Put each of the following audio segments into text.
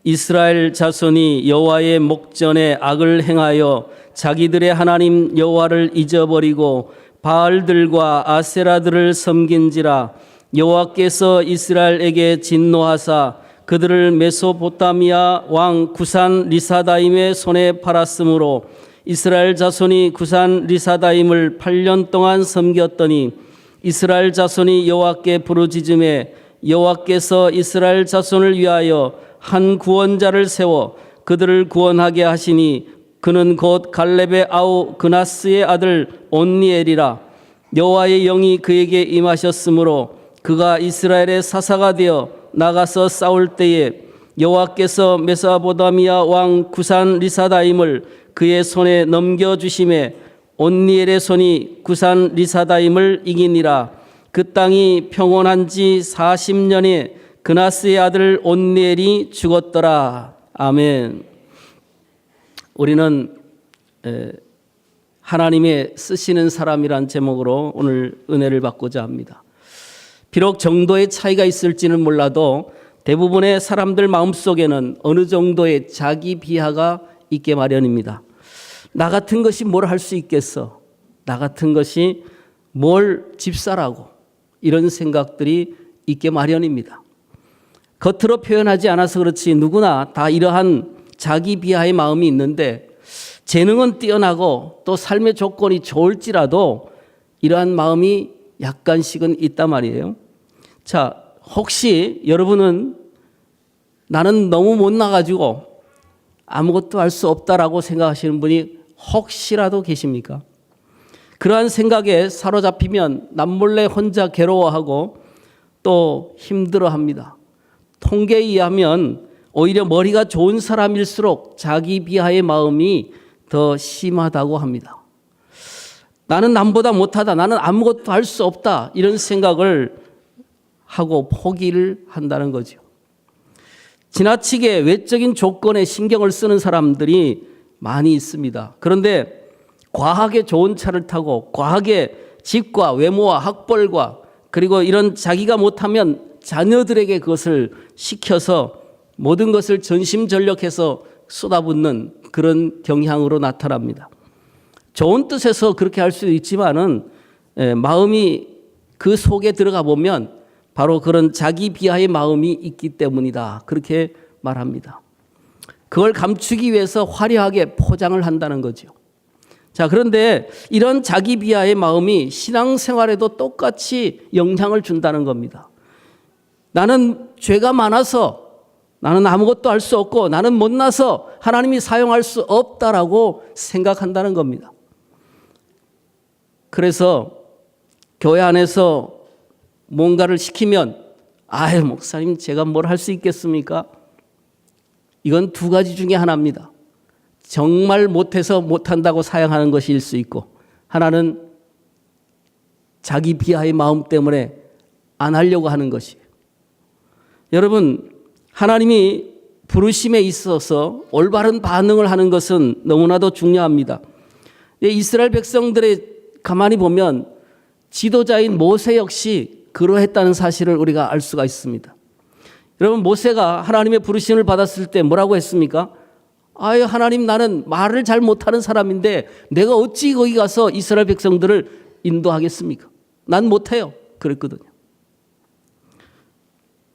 이스라엘 자손이 여호와의 목전에 악을 행하여 자기들의 하나님 여호와를 잊어버리고 바알들과 아세라들을 섬긴지라. 여호와께서 이스라엘에게 진노하사 그들을 메소포타미아 왕 구산 리사다임의 손에 팔았으므로 이스라엘 자손이 구산 리사다임을 8년 동안 섬겼더니 이스라엘 자손이 여호와께 부르짖음에 여호와께서 이스라엘 자손을 위하여 한 구원자를 세워 그들을 구원하게 하시니 그는 곧 갈렙의 아우 그나스의 아들 온니엘이라. 여호와의 영이 그에게 임하셨으므로 그가 이스라엘의 사사가 되어 나가서 싸울 때에 여호와께서 메소포타미아 왕 구산 리사다임을 그의 손에 넘겨주심에 온니엘의 손이 구산 리사다임을 이기니라. 그 땅이 평온한 지 40년에 그나스의 아들 온니엘이 죽었더라. 아멘. 우리는 하나님의 쓰시는 사람이란 제목으로 오늘 은혜를 받고자 합니다. 비록 정도의 차이가 있을지는 몰라도 대부분의 사람들 마음속에는 어느 정도의 자기 비하가 있게 마련입니다. 나 같은 것이 뭘 할 수 있겠어? 나 같은 것이 뭘 집사라고? 이런 생각들이 있게 마련입니다. 겉으로 표현하지 않아서 그렇지 누구나 다 이러한 자기 비하의 마음이 있는데 재능은 뛰어나고 또 삶의 조건이 좋을지라도 이러한 마음이 약간씩은 있단 말이에요. 자, 혹시 여러분은 나는 너무 못나가지고 아무것도 할 수 없다라고 생각하시는 분이 혹시라도 계십니까? 그러한 생각에 사로잡히면 남몰래 혼자 괴로워하고 또 힘들어합니다. 통계에 의하면 오히려 머리가 좋은 사람일수록 자기 비하의 마음이 더 심하다고 합니다. 나는 남보다 못하다, 나는 아무것도 할 수 없다, 이런 생각을 하고 포기를 한다는 거죠. 지나치게 외적인 조건에 신경을 쓰는 사람들이 많이 있습니다. 그런데 과하게 좋은 차를 타고 과하게 집과 외모와 학벌과 그리고 이런 자기가 못하면 자녀들에게 그것을 시켜서 모든 것을 전심전력해서 쏟아붓는 그런 경향으로 나타납니다. 좋은 뜻에서 그렇게 할 수도 있지만은 마음이 그 속에 들어가 보면 바로 그런 자기 비하의 마음이 있기 때문이다. 그렇게 말합니다. 그걸 감추기 위해서 화려하게 포장을 한다는 거죠. 자, 그런데 이런 자기 비하의 마음이 신앙생활에도 똑같이 영향을 준다는 겁니다. 나는 죄가 많아서 나는 아무것도 할 수 없고 나는 못나서 하나님이 사용할 수 없다라고 생각한다는 겁니다. 그래서 교회 안에서 뭔가를 시키면 아유 목사님 제가 뭘 할 수 있겠습니까? 이건 두 가지 중에 하나입니다. 정말 못해서 못한다고 사양하는 것일 수 있고 하나는 자기 비하의 마음 때문에 안 하려고 하는 것이에요. 여러분 하나님이 부르심에 있어서 올바른 반응을 하는 것은 너무나도 중요합니다. 이스라엘 백성들의 가만히 보면 지도자인 모세 역시 그러했다는 사실을 우리가 알 수가 있습니다. 여러분 모세가 하나님의 부르심을 받았을 때 뭐라고 했습니까? 아유 하나님 나는 말을 잘 못하는 사람인데 내가 어찌 거기 가서 이스라엘 백성들을 인도하겠습니까? 난 못해요. 그랬거든요.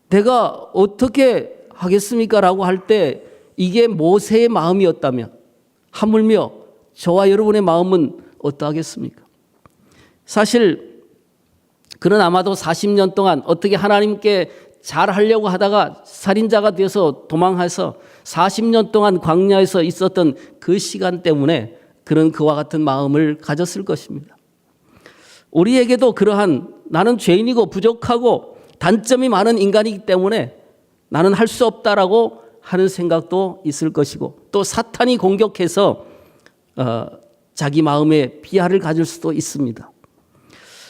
내가 어떻게 하겠습니까? 라고 할 때 이게 모세의 마음이었다면 하물며 저와 여러분의 마음은 어떠하겠습니까? 사실 그는 아마도 40년 동안 어떻게 하나님께 잘하려고 하다가 살인자가 되어서 도망해서 40년 동안 광야에서 있었던 그 시간 때문에 그는 그와 같은 마음을 가졌을 것입니다. 우리에게도 그러한 나는 죄인이고 부족하고 단점이 많은 인간이기 때문에 나는 할 수 없다라고 하는 생각도 있을 것이고 또 사탄이 공격해서 자기 마음에 비하를 가질 수도 있습니다.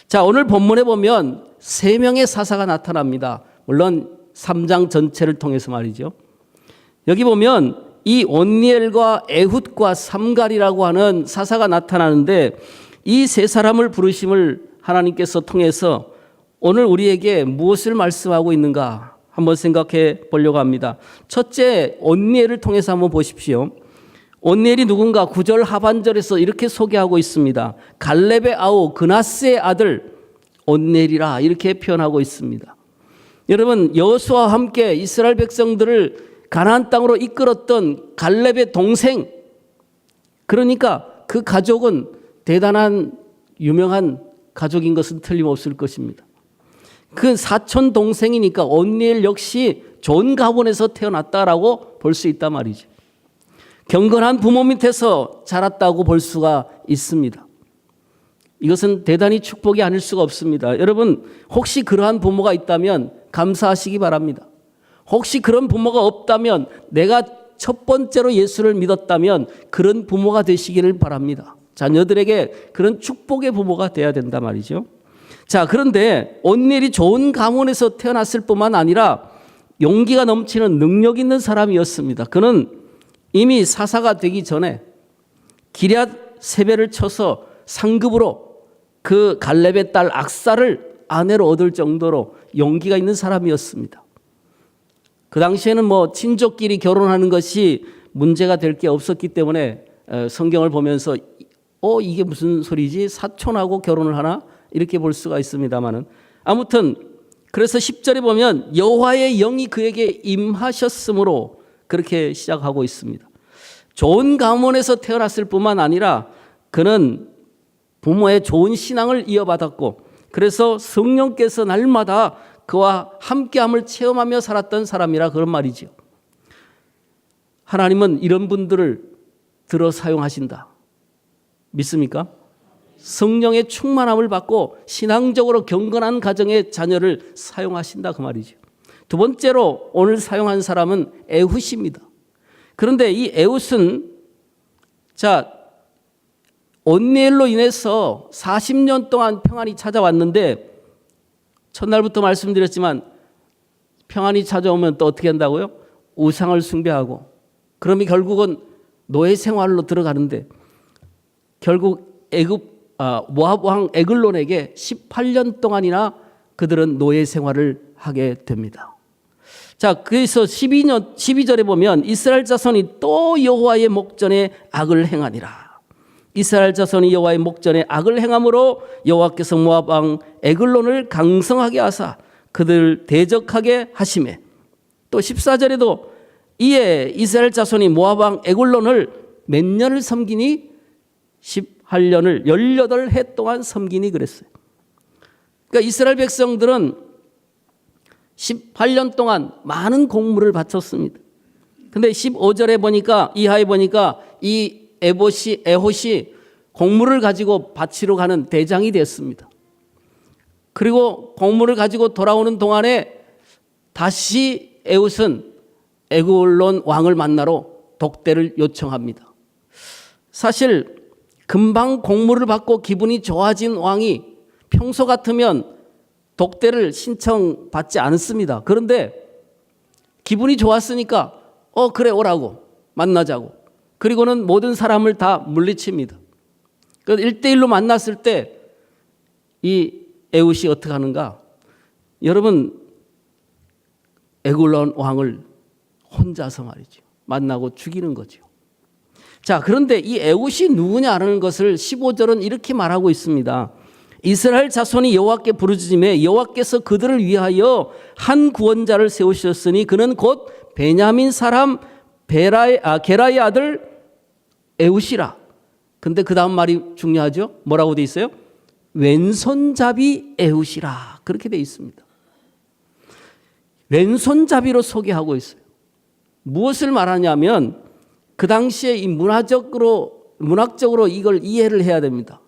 자, 오늘 본문에 보면 3명의 사사가 나타납니다. 물론 3장 전체를 통해서 말이죠. 여기 보면 이 온니엘과 에훗과 삼갈이라고 하는 사사가 나타나는데 이 세 사람을 부르심을 하나님께서 통해서 오늘 우리에게 무엇을 말씀하고 있는가 한번 생각해 보려고 합니다. 첫째, 온니엘을 통해서 한번 보십시오. 온니엘이 누군가 9절 하반절에서 이렇게 소개하고 있습니다. 갈렙의 아우 그나스의 아들 온니엘이라 이렇게 표현하고 있습니다. 여러분, 여호수아와 함께 이스라엘 백성들을 가나안 땅으로 이끌었던 갈렙의 동생, 그러니까 그 가족은 대단한 유명한 가족인 것은 틀림없을 것입니다. 그 사촌 동생이니까 온니엘 역시 좋은 가문에서 태어났다라고 볼 수 있단 말이죠. 경건한 부모 밑에서 자랐다고 볼 수가 있습니다. 이것은 대단히 축복이 아닐 수가 없습니다. 여러분, 혹시 그러한 부모가 있다면 감사하시기 바랍니다. 혹시 그런 부모가 없다면, 내가 첫 번째로 예수를 믿었다면 그런 부모가 되시기를 바랍니다. 자녀들에게 그런 축복의 부모가 돼야 된단 말이죠. 자, 그런데 온니엘이 좋은 가문에서 태어났을 뿐만 아니라 용기가 넘치는 능력 있는 사람이었습니다. 그는 이미 사사가 되기 전에 기럇 세배를 쳐서 상급으로 그 갈렙의 딸 악사를 아내로 얻을 정도로 용기가 있는 사람이었습니다. 그 당시에는 친족끼리 결혼하는 것이 문제가 될 게 없었기 때문에 성경을 보면서 이게 무슨 소리지? 사촌하고 결혼을 하나? 이렇게 볼 수가 있습니다만은, 아무튼 그래서 10절에 보면 여호와의 영이 그에게 임하셨으므로 그렇게 시작하고 있습니다. 좋은 가문에서 태어났을 뿐만 아니라 그는 부모의 좋은 신앙을 이어받았고, 그래서 성령께서 날마다 그와 함께함을 체험하며 살았던 사람이라 그런 말이죠. 하나님은 이런 분들을 들어 사용하신다. 믿습니까? 성령의 충만함을 받고 신앙적으로 경건한 가정의 자녀를 사용하신다 그 말이죠. 두 번째로 오늘 사용한 사람은 에훗입니다. 그런데 이 에훗은 온니엘로 인해서 40년 동안 평안이 찾아왔는데, 첫날부터 말씀드렸지만 평안이 찾아오면 또 어떻게 한다고요? 우상을 숭배하고, 그러면 결국은 노예 생활로 들어가는데, 결국 모압 왕 에글론에게 18년 동안이나 그들은 노예 생활을 하게 됩니다. 자, 그래서 12절에 보면 이스라엘 자손이 또 여호와의 목전에 악을 행하니라. 이스라엘 자손이 여호와의 목전에 악을 행함으로 여호와께서 모압 왕 에글론을 강성하게 하사 그들 대적하게 하시매, 또 14절에도 이에 이스라엘 자손이 모압 왕 에글론을 몇 년을 섬기니? 18년을 18해 동안 섬기니 그랬어요. 그러니까 이스라엘 백성들은 18년 동안 많은 공물을 바쳤습니다. 근데 15절에 보니까, 이하에 보니까 이 에훗이 공물을 가지고 바치러 가는 대장이 됐습니다. 그리고 공물을 가지고 돌아오는 동안에 다시 에훗은 에글론 왕을 만나러 독대를 요청합니다. 사실 금방 공물을 받고 기분이 좋아진 왕이 평소 같으면 독대를 신청받지 않습니다. 그런데 기분이 좋았으니까 그래 오라고, 만나자고. 그리고는 모든 사람을 다 물리칩니다. 1대1로 만났을 때 이 에훗이 어떻게 하는가? 여러분, 에글론 왕을 혼자서 말이죠, 만나고 죽이는 거죠. 자, 그런데 이 에훗이 누구냐라는 것을 15절은 이렇게 말하고 있습니다. 이스라엘 자손이 여호와께 부르짖음에 여호와께서 그들을 위하여 한 구원자를 세우셨으니 그는 곧 베냐민 사람 게라의 아들 에훗이라. 근데 그 다음 말이 중요하죠. 뭐라고 돼 있어요? 왼손잡이 에훗이라. 그렇게 돼 있습니다. 왼손잡이로 소개하고 있어요. 무엇을 말하냐면 그 당시에 이 문학적으로 이걸 이해를 해야 됩니다.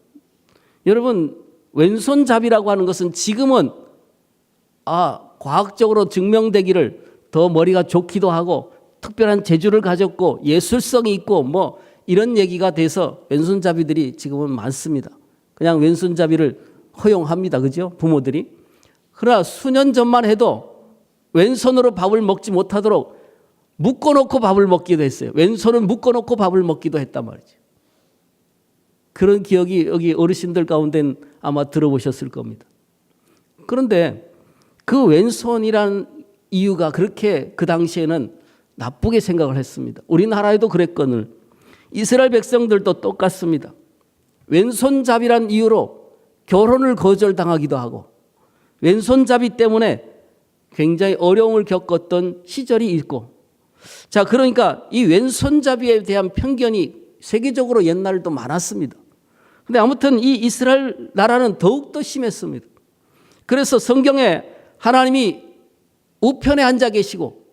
여러분, 왼손잡이라고 하는 것은 지금은 과학적으로 증명되기를 더 머리가 좋기도 하고 특별한 재주를 가졌고 예술성이 있고 이런 얘기가 돼서 왼손잡이들이 지금은 많습니다. 그냥 왼손잡이를 허용합니다. 그죠? 부모들이. 그러나 수년 전만 해도 왼손으로 밥을 먹지 못하도록 묶어놓고 밥을 먹기도 했어요. 왼손은 묶어놓고 밥을 먹기도 했단 말이죠. 그런 기억이 여기 어르신들 가운데는 아마 들어보셨을 겁니다. 그런데 그 왼손이란 이유가 그렇게 그 당시에는 나쁘게 생각을 했습니다. 우리나라에도 그랬거늘 이스라엘 백성들도 똑같습니다. 왼손잡이란 이유로 결혼을 거절당하기도 하고 왼손잡이 때문에 굉장히 어려움을 겪었던 시절이 있고, 자, 그러니까 이 왼손잡이에 대한 편견이 세계적으로 옛날에도 많았습니다. 근데 아무튼 이 이스라엘 나라는 더욱더 심했습니다. 그래서 성경에 하나님이 우편에 앉아 계시고,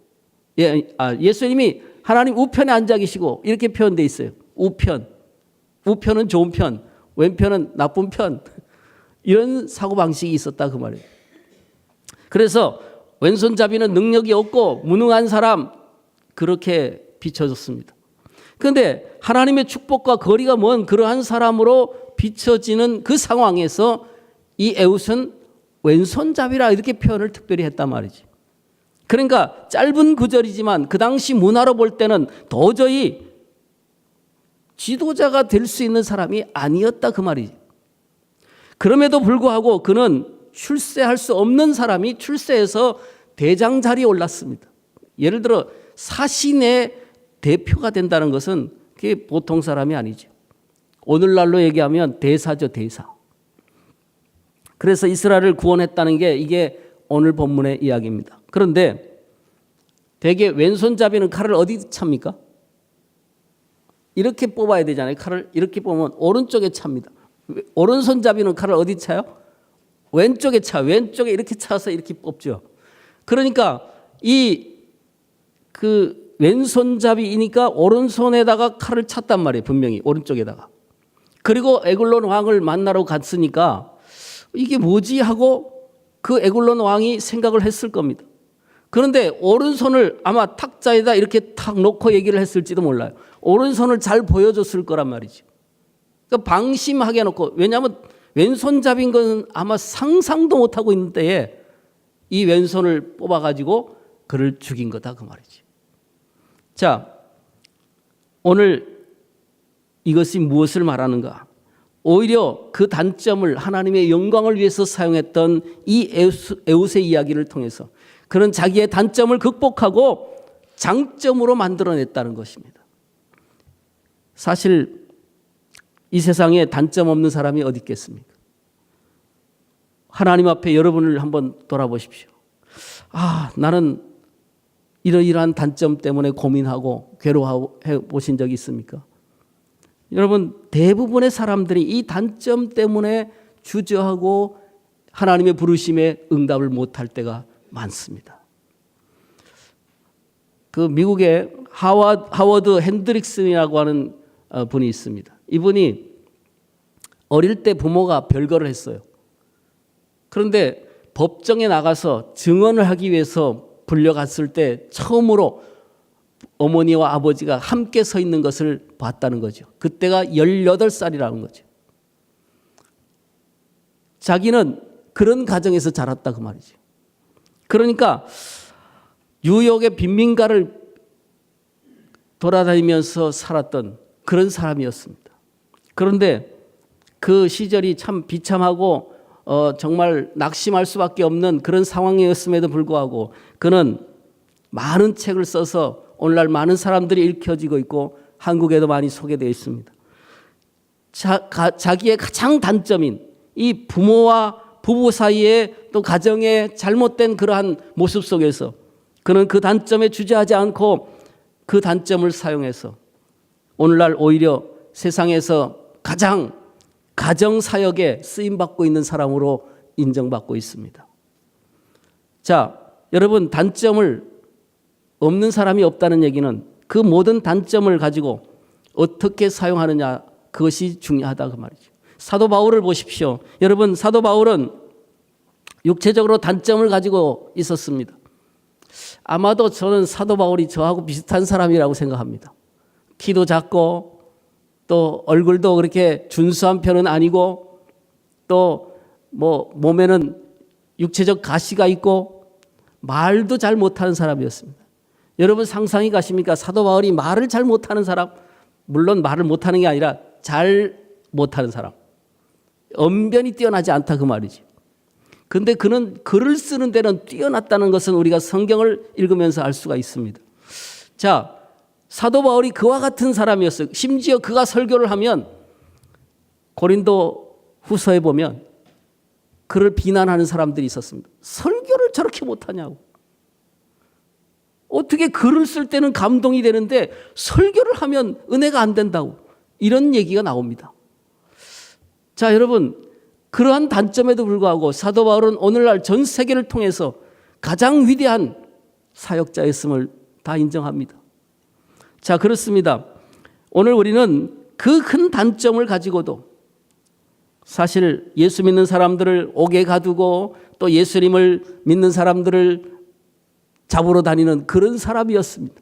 예수님이 하나님 우편에 앉아 계시고 이렇게 표현되어 있어요. 우편은 좋은 편, 왼편은 나쁜 편, 이런 사고방식이 있었다 그 말이에요. 그래서 왼손잡이는 능력이 없고 무능한 사람, 그렇게 비춰졌습니다. 그런데 하나님의 축복과 거리가 먼 그러한 사람으로 비춰지는 그 상황에서 이 에웃은 왼손잡이라 이렇게 표현을 특별히 했단 말이지. 그러니까 짧은 구절이지만 그 당시 문화로 볼 때는 도저히 지도자가 될 수 있는 사람이 아니었다 그 말이지. 그럼에도 불구하고 그는 출세할 수 없는 사람이 출세해서 대장 자리에 올랐습니다. 예를 들어 사신의 대표가 된다는 것은 그게 보통 사람이 아니죠. 오늘날로 얘기하면 대사죠, 대사. 그래서 이스라엘을 구원했다는 게 이게 오늘 본문의 이야기입니다. 그런데 대개 왼손잡이는 칼을 어디 찹니까? 이렇게 뽑아야 되잖아요. 칼을 이렇게 뽑으면 오른쪽에 찹니다. 오른손잡이는 칼을 어디 차요? 왼쪽에 차. 왼쪽에 이렇게 차서 이렇게 뽑죠. 그러니까 그 왼손잡이이니까 오른손에다가 칼을 찼단 말이에요. 분명히 오른쪽에다가. 그리고 에글론 왕을 만나러 갔으니까 이게 뭐지 하고 그 에글론 왕이 생각을 했을 겁니다. 그런데 오른손을 아마 탁자에다 이렇게 탁 놓고 얘기를 했을지도 몰라요. 오른손을 잘 보여줬을 거란 말이죠. 그러니까 방심하게 해놓고, 왜냐하면 왼손잡이인 건 아마 상상도 못하고 있는 때에 이 왼손을 뽑아가지고 그를 죽인 거다 그 말이지. 자, 오늘 이것이 무엇을 말하는가? 오히려 그 단점을 하나님의 영광을 위해서 사용했던 이 에웃의 이야기를 통해서 그는 자기의 단점을 극복하고 장점으로 만들어냈다는 것입니다. 사실 이 세상에 단점 없는 사람이 어디 있겠습니까? 하나님 앞에 여러분을 한번 돌아보십시오. 나는 이러이러한 단점 때문에 고민하고 괴로워해 보신 적이 있습니까? 여러분, 대부분의 사람들이 이 단점 때문에 주저하고 하나님의 부르심에 응답을 못할 때가 많습니다. 그 미국의 하워드 핸드릭슨이라고 하는 분이 있습니다. 이분이 어릴 때 부모가 별거를 했어요. 그런데 법정에 나가서 증언을 하기 위해서 불려갔을 때 처음으로 어머니와 아버지가 함께 서 있는 것을 봤다는 거죠. 그때가 18살이라는 거죠. 자기는 그런 가정에서 자랐다 그 말이죠. 그러니까 뉴욕의 빈민가를 돌아다니면서 살았던 그런 사람이었습니다. 그런데 그 시절이 참 비참하고 정말 낙심할 수밖에 없는 그런 상황이었음에도 불구하고 그는 많은 책을 써서 오늘날 많은 사람들이 읽혀지고 있고 한국에도 많이 소개되어 있습니다. 자기의 가장 단점인 이 부모와 부부 사이에 또 가정의 잘못된 그러한 모습 속에서 그는 그 단점에 주저하지 않고 그 단점을 사용해서 오늘날 오히려 세상에서 가장 가정사역에 쓰임받고 있는 사람으로 인정받고 있습니다. 자, 여러분, 단점을 없는 사람이 없다는 얘기는 그 모든 단점을 가지고 어떻게 사용하느냐, 그것이 중요하다 그 말이죠. 사도 바울을 보십시오. 여러분, 사도 바울은 육체적으로 단점을 가지고 있었습니다. 아마도 저는 사도 바울이 저하고 비슷한 사람이라고 생각합니다. 키도 작고 또 얼굴도 그렇게 준수한 편은 아니고 또 몸에는 육체적 가시가 있고 말도 잘 못하는 사람이었습니다. 여러분 상상이 가십니까? 사도 바울이 말을 잘 못하는 사람, 물론 말을 못하는 게 아니라 잘 못하는 사람, 언변이 뛰어나지 않다 그 말이지. 근데 그는 글을 쓰는 데는 뛰어났다는 것은 우리가 성경을 읽으면서 알 수가 있습니다. 자, 사도 바울이 그와 같은 사람이었어요. 심지어 그가 설교를 하면 고린도 후서에 보면 그를 비난하는 사람들이 있었습니다. 설교를 저렇게 못하냐고. 어떻게 글을 쓸 때는 감동이 되는데 설교를 하면 은혜가 안 된다고. 이런 얘기가 나옵니다. 자, 여러분, 그러한 단점에도 불구하고 사도 바울은 오늘날 전 세계를 통해서 가장 위대한 사역자였음을 다 인정합니다. 자, 그렇습니다. 오늘 우리는 그 큰 단점을 가지고도 사실 예수 믿는 사람들을 옥에 가두고 또 예수님을 믿는 사람들을 잡으러 다니는 그런 사람이었습니다.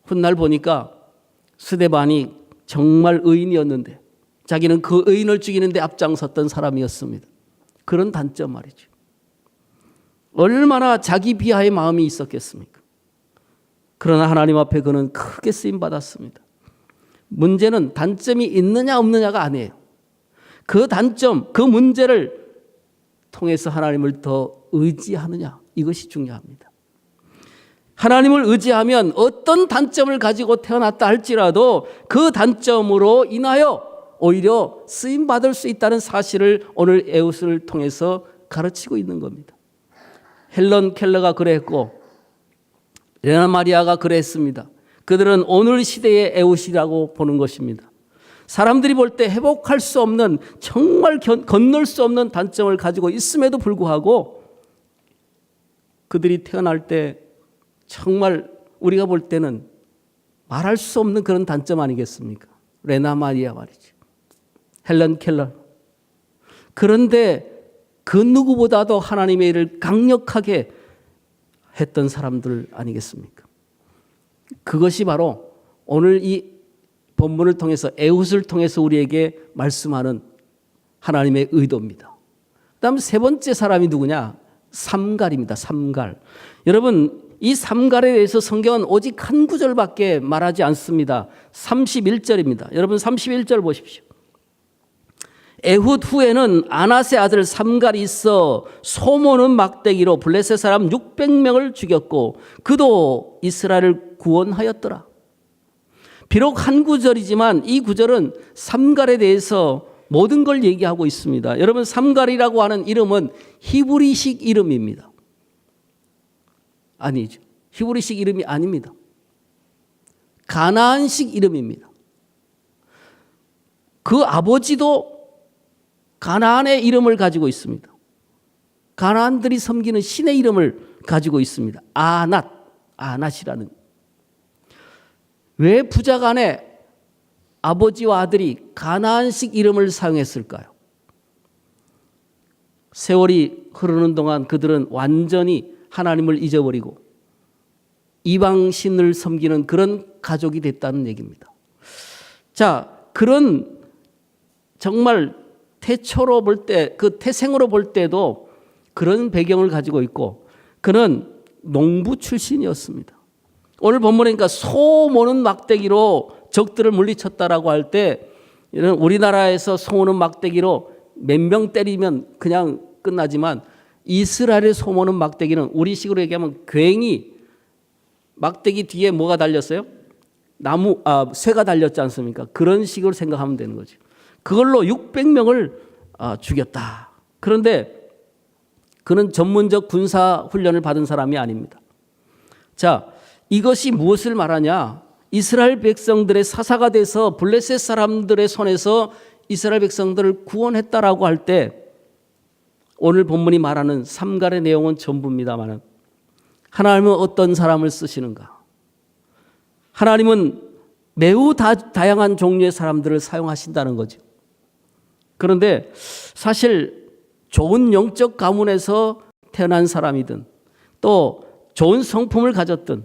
훗날 보니까 스데반이 정말 의인이었는데 자기는 그 의인을 죽이는 데 앞장섰던 사람이었습니다. 그런 단점 말이죠. 얼마나 자기 비하의 마음이 있었겠습니까? 그러나 하나님 앞에 그는 크게 쓰임받았습니다. 문제는 단점이 있느냐 없느냐가 아니에요. 그 단점, 그 문제를 통해서 하나님을 더 의지하느냐, 이것이 중요합니다. 하나님을 의지하면 어떤 단점을 가지고 태어났다 할지라도 그 단점으로 인하여 오히려 쓰임받을 수 있다는 사실을 오늘 에웃을 통해서 가르치고 있는 겁니다. 헬런 켈러가 그랬고 레나 마리아가 그랬습니다. 그들은 오늘 시대의 에웃이라고 보는 것입니다. 사람들이 볼 때 회복할 수 없는, 정말 건널 수 없는 단점을 가지고 있음에도 불구하고 그들이 태어날 때 정말 우리가 볼 때는 말할 수 없는 그런 단점 아니겠습니까? 레나 마리아 말이죠. 헬런 켈러. 그런데 그 누구보다도 하나님의 일을 강력하게 했던 사람들 아니겠습니까? 그것이 바로 오늘 이 본문을 통해서 에웃을 통해서 우리에게 말씀하는 하나님의 의도입니다. 그다음 세 번째 사람이 누구냐? 삼갈입니다. 삼갈. 여러분, 이 삼갈에 대해서 성경은 오직 한 구절밖에 말하지 않습니다. 31절입니다. 여러분 31절 보십시오. 에훗 후에는 아낫의 아들 삼갈이 있어 소모는 막대기로 블레셋 사람 600명을 죽였고 그도 이스라엘을 구원하였더라. 비록 한 구절이지만 이 구절은 삼갈에 대해서 모든 걸 얘기하고 있습니다. 여러분, 삼갈이라고 하는 이름은 히브리식 이름입니다. 아니죠. 히브리식 이름이 아닙니다. 가나안식 이름입니다. 그 아버지도 가나안의 이름을 가지고 있습니다. 가나안들이 섬기는 신의 이름을 가지고 있습니다. 아낫이라는. 왜 부자간에 아버지와 아들이 가나안식 이름을 사용했을까요? 세월이 흐르는 동안 그들은 완전히 하나님을 잊어버리고 이방신을 섬기는 그런 가족이 됐다는 얘기입니다. 자, 그런 정말 태초로 볼 때, 그 태생으로 볼 때도 그런 배경을 가지고 있고 그는 농부 출신이었습니다. 오늘 본문에 그러니까 소 모는 막대기로 적들을 물리쳤다라고 할 때 우리나라에서 소 모는 막대기로 몇 명 때리면 그냥 끝나지만 이스라엘의 소 모는 막대기는 우리식으로 얘기하면 괭이, 막대기 뒤에 뭐가 달렸어요? 쇠가 달렸지 않습니까? 그런 식으로 생각하면 되는 거죠. 그걸로 600명을 죽였다. 그런데 그는 전문적 군사 훈련을 받은 사람이 아닙니다. 자, 이것이 무엇을 말하냐? 이스라엘 백성들의 사사가 돼서 블레셋 사람들의 손에서 이스라엘 백성들을 구원했다라고 할 때 오늘 본문이 말하는 삼갈의 내용은 전부입니다만 하나님은 어떤 사람을 쓰시는가? 하나님은 매우 다양한 종류의 사람들을 사용하신다는 거죠. 그런데 사실 좋은 영적 가문에서 태어난 사람이든 또 좋은 성품을 가졌든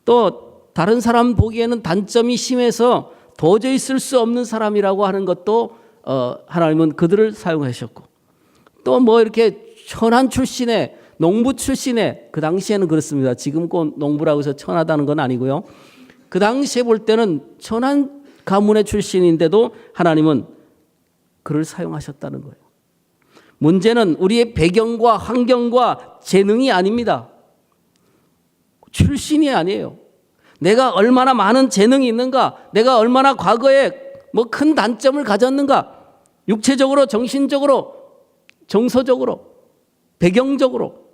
또 다른 사람 보기에는 단점이 심해서 도저히 쓸 수 없는 사람이라고 하는 것도 하나님은 그들을 사용하셨고 또 뭐 이렇게 천한 출신의 농부 출신의 그 당시에는 그렇습니다. 지금 꼭 농부라고 해서 천하다는 건 아니고요. 그 당시에 볼 때는 천한 가문의 출신인데도 하나님은 그를 사용하셨다는 거예요. 문제는 우리의 배경과 환경과 재능이 아닙니다. 출신이 아니에요. 내가 얼마나 많은 재능이 있는가, 내가 얼마나 과거에 뭐 큰 단점을 가졌는가, 육체적으로, 정신적으로, 정서적으로, 배경적으로,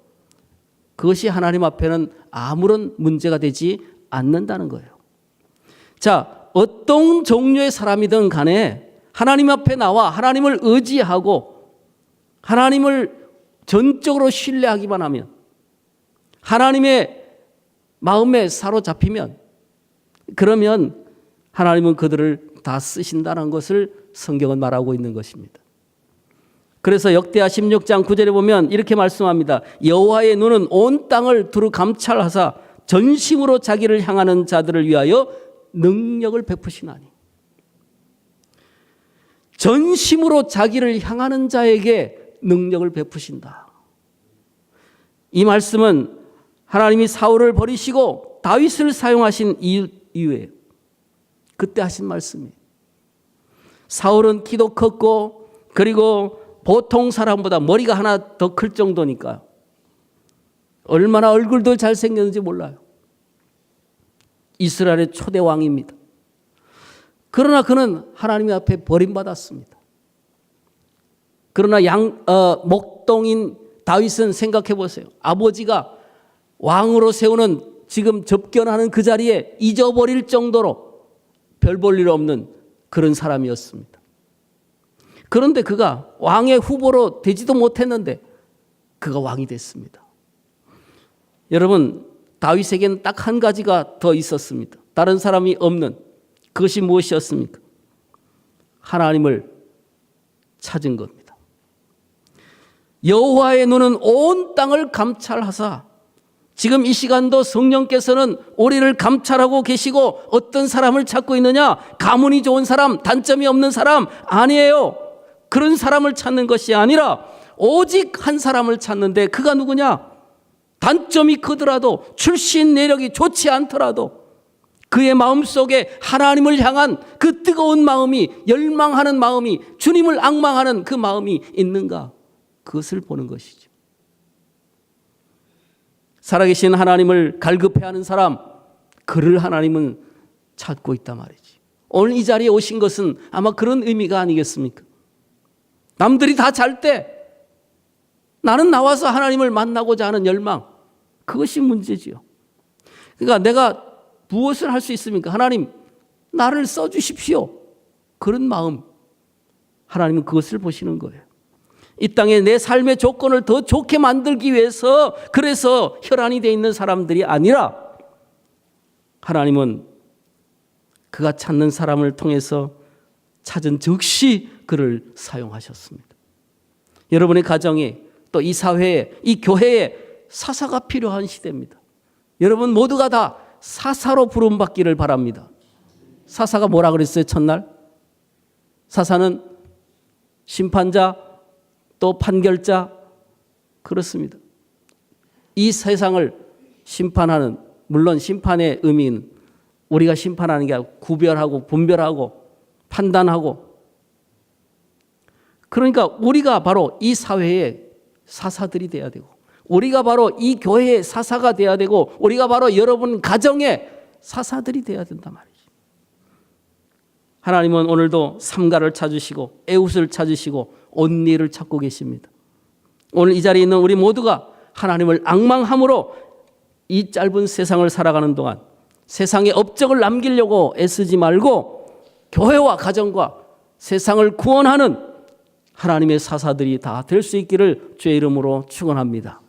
그것이 하나님 앞에는 아무런 문제가 되지 않는다는 거예요. 자, 어떤 종류의 사람이든 간에 하나님 앞에 나와 하나님을 의지하고 하나님을 전적으로 신뢰하기만 하면, 하나님의 마음에 사로잡히면, 그러면 하나님은 그들을 다 쓰신다는 것을 성경은 말하고 있는 것입니다. 그래서 역대하 16장 9절에 보면 이렇게 말씀합니다. 여호와의 눈은 온 땅을 두루 감찰하사 전심으로 자기를 향하는 자들을 위하여 능력을 베푸시나니. 전심으로 자기를 향하는 자에게 능력을 베푸신다. 이 말씀은 하나님이 사울을 버리시고 다윗을 사용하신 이유예요. 그때 하신 말씀이에요. 사울은 키도 컸고 그리고 보통 사람보다 머리가 하나 더 클 정도니까요. 얼마나 얼굴도 잘생겼는지 몰라요. 이스라엘의 초대 왕입니다. 그러나 그는 하나님 앞에 버림받았습니다. 그러나 목동인 다윗은 생각해 보세요. 아버지가 왕으로 세우는 지금 접견하는 그 자리에 잊어버릴 정도로 별 볼 일 없는 그런 사람이었습니다. 그런데 그가 왕의 후보로 되지도 못했는데 그가 왕이 됐습니다. 여러분, 다윗에게는 딱 한 가지가 더 있었습니다. 다른 사람이 없는. 그것이 무엇이었습니까? 하나님을 찾은 겁니다. 여호와의 눈은 온 땅을 감찰하사, 지금 이 시간도 성령께서는 우리를 감찰하고 계시고 어떤 사람을 찾고 있느냐? 가문이 좋은 사람, 단점이 없는 사람 아니에요. 그런 사람을 찾는 것이 아니라 오직 한 사람을 찾는데 그가 누구냐? 단점이 크더라도, 출신 내력이 좋지 않더라도 그의 마음속에 하나님을 향한 그 뜨거운 마음이, 열망하는 마음이, 주님을 앙망하는 그 마음이 있는가? 그것을 보는 것이죠. 살아계신 하나님을 갈급해하는 사람, 그를 하나님은 찾고 있단 말이지. 오늘 이 자리에 오신 것은 아마 그런 의미가 아니겠습니까? 남들이 다 잘 때 나는 나와서 하나님을 만나고자 하는 열망, 그것이 문제지요. 그러니까 내가 무엇을 할 수 있습니까? 하나님, 나를 써주십시오. 그런 마음, 하나님은 그것을 보시는 거예요. 이 땅에 내 삶의 조건을 더 좋게 만들기 위해서, 그래서 혈안이 되어 있는 사람들이 아니라 하나님은 그가 찾는 사람을 통해서 찾은 즉시 그를 사용하셨습니다. 여러분의 가정에, 또 이 사회에, 이 교회에 사사가 필요한 시대입니다. 여러분 모두가 다 사사로 부름받기를 바랍니다. 사사가 뭐라 그랬어요? 첫날 사사는 심판자, 또 판결자, 그렇습니다. 이 세상을 심판하는, 물론 심판의 의미는 우리가 심판하는 게 아니라 구별하고 분별하고 판단하고, 그러니까 우리가 바로 이 사회의 사사들이 돼야 되고, 우리가 바로 이 교회의 사사가 돼야 되고, 우리가 바로 여러분 가정의 사사들이 돼야 된단 말이죠. 하나님은 오늘도 삼가를 찾으시고 에웃을 찾으시고 온니를 찾고 계십니다. 오늘 이 자리에 있는 우리 모두가 하나님을 앙망함으로 이 짧은 세상을 살아가는 동안 세상에 업적을 남기려고 애쓰지 말고 교회와 가정과 세상을 구원하는 하나님의 사사들이 다 될 수 있기를 주의 이름으로 축원합니다.